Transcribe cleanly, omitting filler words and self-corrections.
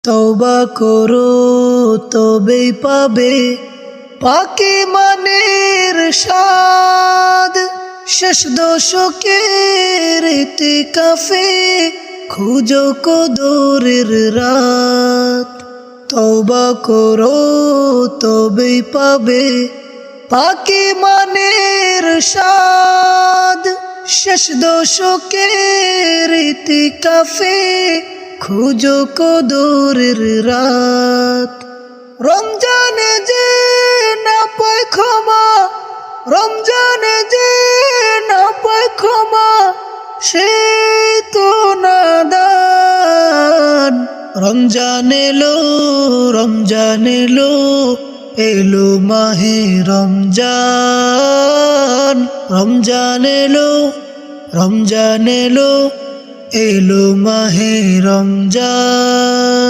তওবা করো তবেই পাবে পাকি মানের স্বাদ। শেষ দশকের ইতিকাফে খুঁজো কদরের রাত। তওবা করো তবেই পাবে পাকি মানের স্বাদ। শেষ দশকের ইতিকাফে খুঁজো কদরের রাত। রমজানে যে না পায় ক্ষমা, রমজানে যে না পায় ক্ষমা, সে তো নাদান। রমজান এলো, রমজান এলো, এলো মাহে রমজান। রমজান এলো, রমজান এলো, এলো মাহে রমজান।